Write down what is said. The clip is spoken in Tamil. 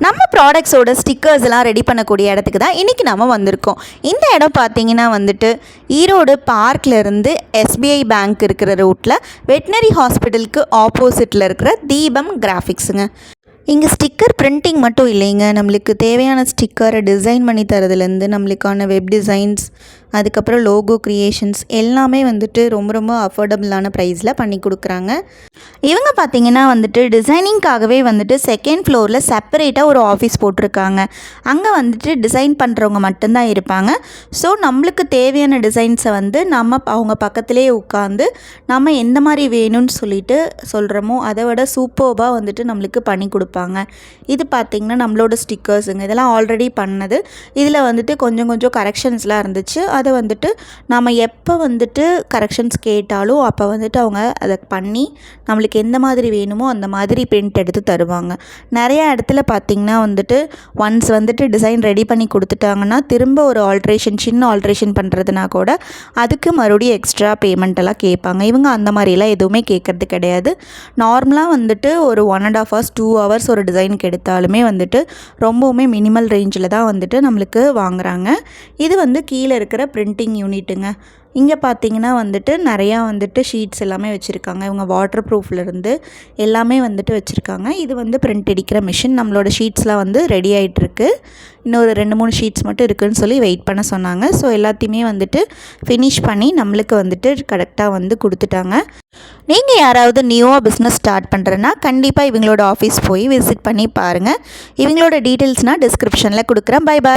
நம்ம ப்ராடக்ட்ஸோட ஸ்டிக்கர்ஸ்லாம் ரெடி பண்ணக்கூடிய இடத்துக்கு தான் இன்றைக்கி நம்ம வந்திருக்கோம். இந்த இடம் பார்த்திங்கன்னா வந்துட்டு ஈரோடு பார்க்லேருந்து எஸ்பிஐ பேங்க் இருக்கிற ரூட்டில் வெட்னரி ஹாஸ்பிட்டலுக்கு ஆப்போசிட்டில் இருக்கிற தீபம் கிராஃபிக்ஸுங்க. இங்கே ஸ்டிக்கர் பிரிண்டிங் மட்டும் இல்லைங்க, நம்மளுக்கு தேவையான ஸ்டிக்கரை டிசைன் பண்ணி தரதுலேருந்து நம்மளுக்கான வெப் டிசைன்ஸ், அதுக்கப்புறம் லோகோ க்ரியேஷன்ஸ் எல்லாமே வந்துட்டு ரொம்ப ரொம்ப அஃபோர்டபுளான ப்ரைஸில் பண்ணி கொடுக்குறாங்க. இவங்க பார்த்திங்கன்னா வந்துட்டு டிசைனிங்காகவே வந்துட்டு செகண்ட் ஃப்ளோரில் செப்பரேட்டாக ஒரு ஆஃபீஸ் போட்டிருக்காங்க. அங்கே வந்துட்டு டிசைன் பண்ணுறவங்க மட்டும்தான் இருப்பாங்க. ஸோ நம்மளுக்கு தேவையான டிசைன்ஸை வந்து அவங்க பக்கத்துலேயே உட்காந்து நம்ம எந்த மாதிரி வேணும்னு சொல்லிட்டு சொல்கிறோமோ அதை விட சூப்பர்பாக வந்துட்டு நம்மளுக்கு பண்ணி கொடுப்பாங்க. இது பார்த்திங்கன்னா நம்மளோட ஸ்டிக்கர்ஸுங்க, இதெல்லாம் ஆல்ரெடி பண்ணது. இதில் வந்துட்டு கொஞ்சம் கொஞ்சம் கரெக்ஷன்ஸ்லாம் இருந்துச்சு. அதை வந்துட்டு நம்ம எப்போ வந்துட்டு கரெக்ஷன்ஸ் கேட்டாலும் அப்போ வந்துட்டு அவங்க அதை பண்ணி நம்மளுக்கு எந்த மாதிரி வேணுமோ அந்த மாதிரி பிரிண்ட் எடுத்து தருவாங்க. நிறையா இடத்துல பார்த்திங்கன்னா வந்துட்டு ஒன்ஸ் வந்துட்டு டிசைன் ரெடி பண்ணி கொடுத்துட்டாங்கன்னா திரும்ப ஒரு சின்ன ஆல்ட்ரேஷன் பண்ணுறதுனா கூட அதுக்கு மறுபடியும் எக்ஸ்ட்ரா பேமெண்ட்டெல்லாம் கேட்பாங்க. இவங்க அந்த மாதிரிலாம் எதுவுமே கேட்குறது கிடையாது. நார்மலாக வந்துட்டு ஒரு 1.5 hours 2 hours ஒரு டிசைனுக்கு எடுத்தாலுமே வந்துட்டு ரொம்பவுமே மினிமல் ரேஞ்சில் தான் வந்துட்டு நம்மளுக்கு வாங்குகிறாங்க. இது வந்து கீழே இருக்கிற பிரிண்டிங் யூனிட்டுங்க. இங்கே பார்த்தீங்கன்னா வந்துட்டு நிறையா வந்துட்டு ஷீட்ஸ் எல்லாமே வச்சுருக்காங்க. இவங்க வாட்டர் ப்ரூஃப்லேருந்து எல்லாமே வந்துட்டு வச்சுருக்காங்க. இது வந்து பிரிண்ட் அடிக்கிற மிஷின். நம்மளோட ஷீட்ஸ்லாம் வந்து ரெடி ஆகிட்டுருக்கு. இன்னொரு 2-3 ஷீட்ஸ் மட்டும் இருக்குதுன்னு சொல்லி வெயிட் பண்ண சொன்னாங்க. ஸோ எல்லாத்தையுமே வந்துட்டு ஃபினிஷ் பண்ணி நம்மளுக்கு வந்துட்டு கரெக்டாக வந்து கொடுத்துட்டாங்க. நீங்கள் யாராவது நியூவாக பிஸ்னஸ் ஸ்டார்ட் பண்ணுறேன்னா கண்டிப்பாக இவங்களோட ஆஃபீஸ் போய் விசிட் பண்ணி பாருங்கள். இவங்களோட டீட்டெயில்ஸ்னால் டிஸ்கிரிப்ஷனில் கொடுக்குறேன். Bye bye.